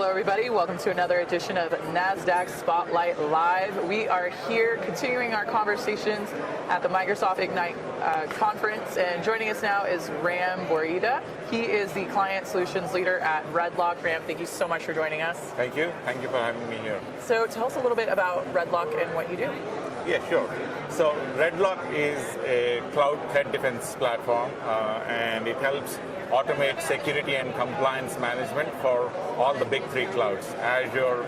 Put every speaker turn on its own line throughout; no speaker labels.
Hello, everybody. Welcome to another edition of Nasdaq Spotlight Live. We are here continuing our conversations at the Microsoft Ignite conference, and joining us now is Ram Boreda. He is the Client Solutions Leader at RedLock. Ram, thank you so much for joining us.
Thank you. Thank you for having me here.
So tell us a little bit about RedLock and what you do.
Yeah, sure. So RedLock is a cloud threat defense platform, and it helps automate security and compliance management for all the big three clouds: Azure,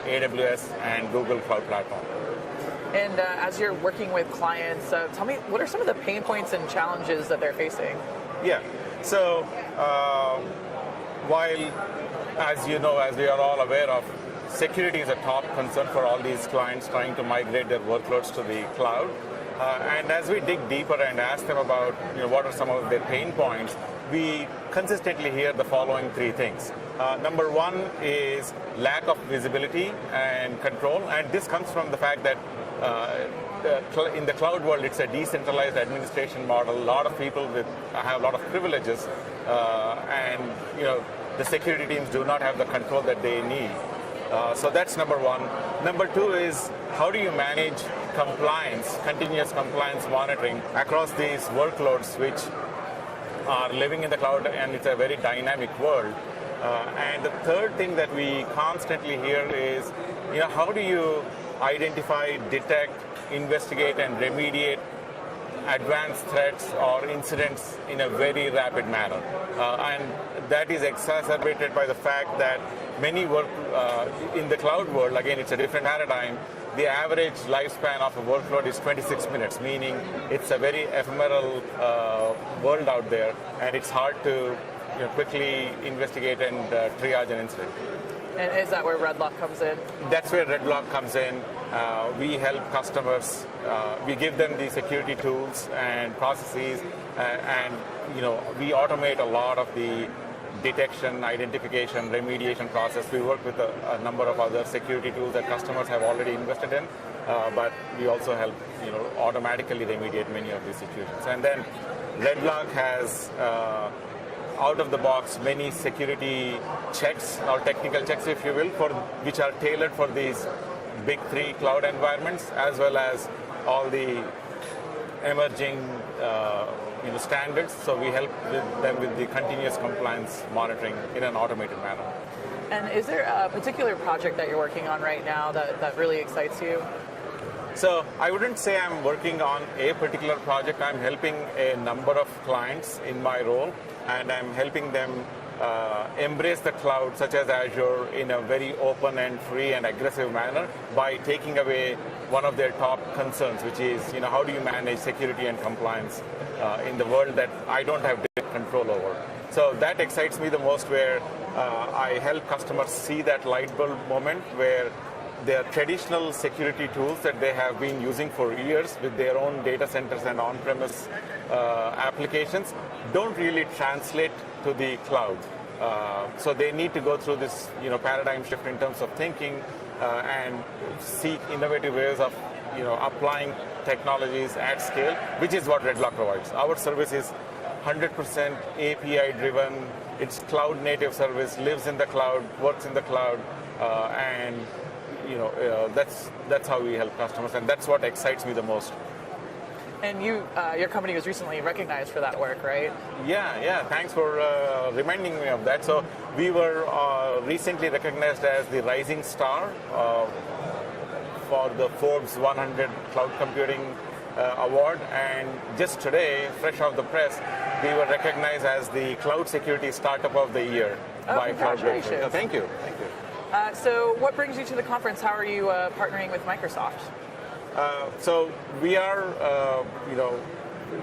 AWS, and Google Cloud Platform.
And as you're working with clients, tell me, what are some of the pain points and challenges that they're facing?
Yeah. So while, as you know, as we are all aware of, security is a top concern for all these clients trying to migrate their workloads to the cloud. And as we dig deeper and ask them about what are some of their pain points, we consistently hear the following three things. Number one is lack of visibility and control, and this comes from the fact that in the cloud world, it's a decentralized administration model. A lot of people have a lot of privileges, and the security teams do not have the control that they need. So that's number one. Number two is, how do you manage compliance, continuous compliance monitoring across these workloads which are living in the cloud, and it's a very dynamic world. And the third thing that we constantly hear is, how do you identify, detect, investigate, and remediate advanced threats or incidents in a very rapid manner? And that is exacerbated by the fact that many work in the cloud world, again, it's a different paradigm. The average lifespan of a workload is 26 minutes, meaning it's a very ephemeral world out there, and it's hard to quickly investigate and triage an incident.
And is that where RedLock comes in?
That's where RedLock comes in. We help customers. We give them the security tools and processes, and we automate a lot of the detection, identification, remediation process. We work with a number of other security tools that customers have already invested in, but we also help automatically remediate many of these situations. And then RedLock has out of the box many security checks or technical checks, if you will, which are tailored for these big three cloud environments, as well as all the emerging standards. So we help them with the continuous compliance monitoring in an automated manner.
And is there a particular project that you're working on right now that really excites you?
So I wouldn't say I'm working on a particular project. I'm helping a number of clients in my role, and I'm helping them embrace the cloud, such as Azure, in a very open and free and aggressive manner by taking away one of their top concerns, which is, how do you manage security and compliance in the world that I don't have direct control over. So that excites me the most, where I help customers see that light bulb moment where their traditional security tools that they have been using for years with their own data centers and on-premise applications don't really translate to the cloud. So they need to go through this paradigm shift in terms of thinking and seek innovative ways of applying technologies at scale, which is what RedLock provides. Our service is 100% API driven. It's cloud native service, lives in the cloud, works in the cloud, and that's how we help customers, and that's what excites me the most.
And your company was recently recognized for that work, right?
Yeah. Thanks for reminding me of that. So we were recently recognized as the Rising Star for the Forbes 100 Cloud Computing Award, and just today, fresh off the press, we were recognized as the Cloud Security Startup of the Year by
congratulations.
Thank you.
So what brings you to the conference? How are you partnering with Microsoft?
So we are,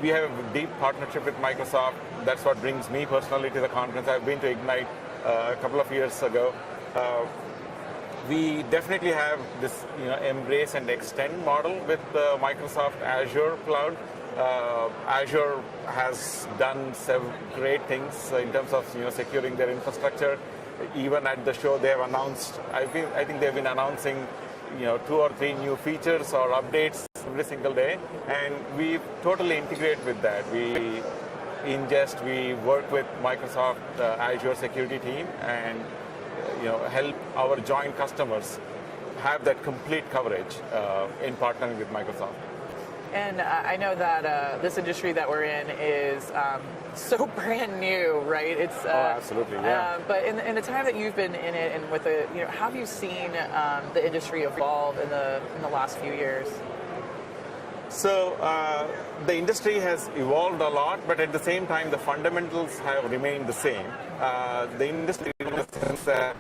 we have a deep partnership with Microsoft. That's what brings me personally to the conference. I've been to Ignite a couple of years ago. We definitely have this, embrace and extend model with Microsoft Azure Cloud. Azure has done several great things in terms of securing their infrastructure. Even at the show, they have announced. I think they've been announcing 2 or 3 new features or updates every single day, and we totally integrate with that. We ingest, we work with Microsoft Azure security team, and help our joint customers have that complete coverage in partnering with Microsoft.
And I know that this industry that we're in is so brand new, right? It's
absolutely, yeah.
But in the time that you've been in it, and with the, how have you seen the industry evolve in the last few years?
So the industry has evolved a lot, but at the same time, the fundamentals have remained the same. The industry, in the sense that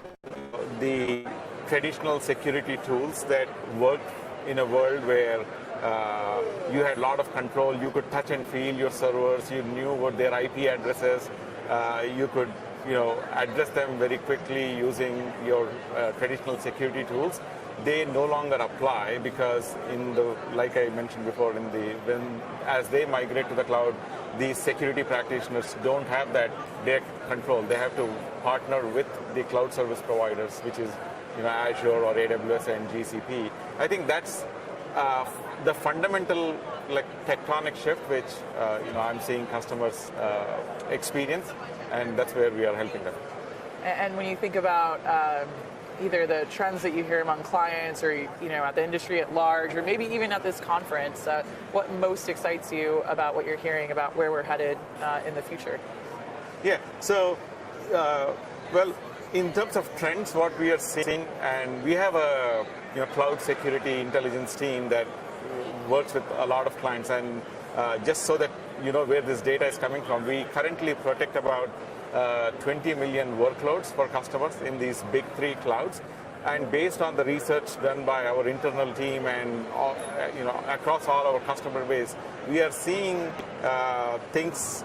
the traditional security tools that worked in a world where you had a lot of control, you could touch and feel your servers, you knew what their IP addresses, you could address them very quickly using your traditional security tools. They no longer apply because like I mentioned before, as they migrate to the cloud, these security practitioners don't have that direct control. They have to partner with the cloud service providers, which is Azure or AWS and GCP. I think that's the fundamental tectonic shift which I'm seeing customers experience, and that's where we are helping them.
And when you think about either the trends that you hear among clients or at the industry at large, or maybe even at this conference, what most excites you about what you're hearing about where we're headed in the future?
Yeah, so well, in terms of trends, what we are seeing, and we have a cloud security intelligence team that works with a lot of clients, and just so that where this data is coming from, we currently protect about 20 million workloads for customers in these big three clouds. And based on the research done by our internal team and across all our customer base, we are seeing things.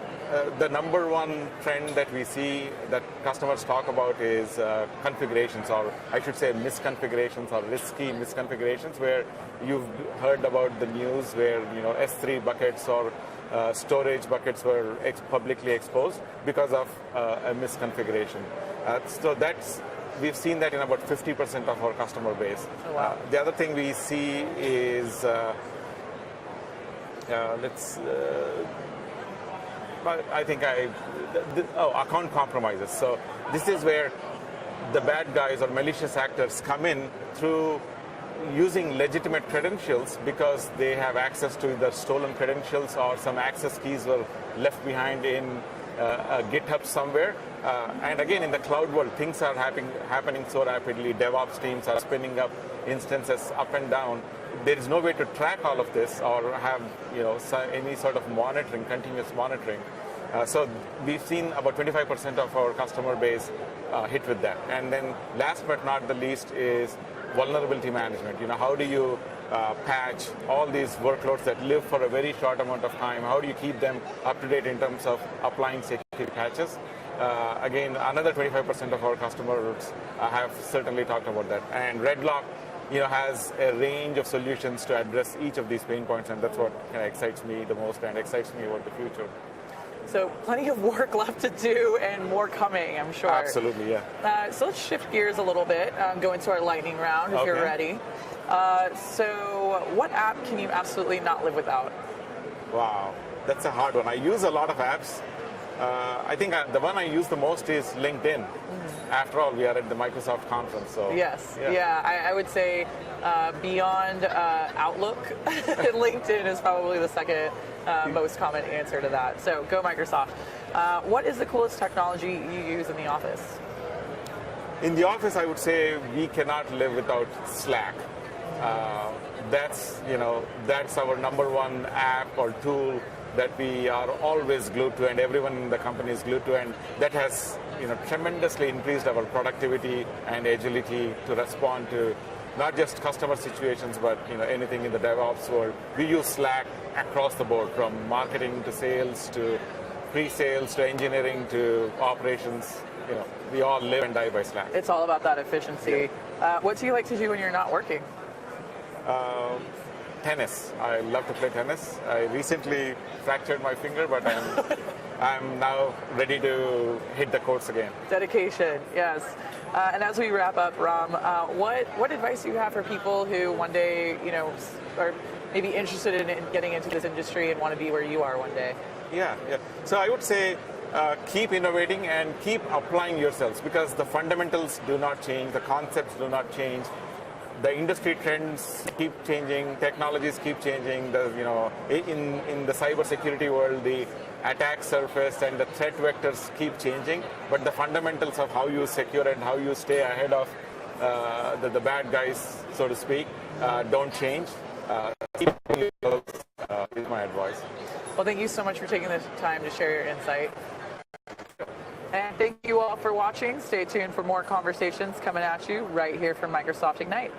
The number one trend that we see that customers talk about is configurations, or I should say misconfigurations or risky misconfigurations, where you've heard about the news where S3 buckets or storage buckets were publicly exposed because of a misconfiguration. So we've seen that in about 50% of our customer base.
Oh, wow.
The other thing we see is account compromises. So this is where the bad guys or malicious actors come in through using legitimate credentials because they have access to either stolen credentials or some access keys were left behind in a GitHub somewhere. And again, in the cloud world, things are happening so rapidly. DevOps teams are spinning up instances up and down. There is no way to track all of this or have any sort of monitoring, continuous monitoring. So we've seen about 25% of our customer base hit with that. And then last but not the least is vulnerability management. How do you patch all these workloads that live for a very short amount of time? How do you keep them up to date in terms of applying security patches? Again, another 25% of our customers have certainly talked about that. And RedLock has a range of solutions to address each of these pain points, and that's what excites me the most and excites me about the future.
So plenty of work left to do and more coming, I'm sure.
Absolutely, yeah.
So let's shift gears a little bit, go into our lightning round if you're ready. So what app can you absolutely not live without?
Wow, that's a hard one. I use a lot of apps. I think the one I use the most is LinkedIn. Mm-hmm. After all, we are at the Microsoft conference. So
yes, I would say beyond Outlook, LinkedIn is probably the second most common answer to that. So go Microsoft. What is the coolest technology you use in the office?
In the office, I would say we cannot live without Slack. That's our number one app or tool that we are always glued to, and everyone in the company is glued to, and that has tremendously increased our productivity and agility to respond to not just customer situations, but anything in the DevOps world. We use Slack across the board, from marketing to sales to pre-sales to engineering to operations. We all live and die by Slack.
It's all about that efficiency. Yeah. What do you like to do when you're not working?
Tennis. I love to play tennis. I recently fractured my finger, but I'm now ready to hit the courts again. Dedication,
yes. And as we wrap up, Ram, what advice do you have for people who one day, are maybe interested in getting into this industry and want to be where you are one day?
Yeah. So I would say keep innovating and keep applying yourselves, because the fundamentals do not change, the concepts do not change. The industry trends keep changing, technologies keep changing. In the cybersecurity world, the attack surface and the threat vectors keep changing, but the fundamentals of how you secure and how you stay ahead of the bad guys, so to speak, don't change. Keep is my advice.
Well, thank you so much for taking the time to share your insight. And thank you all for watching. Stay tuned for more conversations coming at you right here from Microsoft Ignite.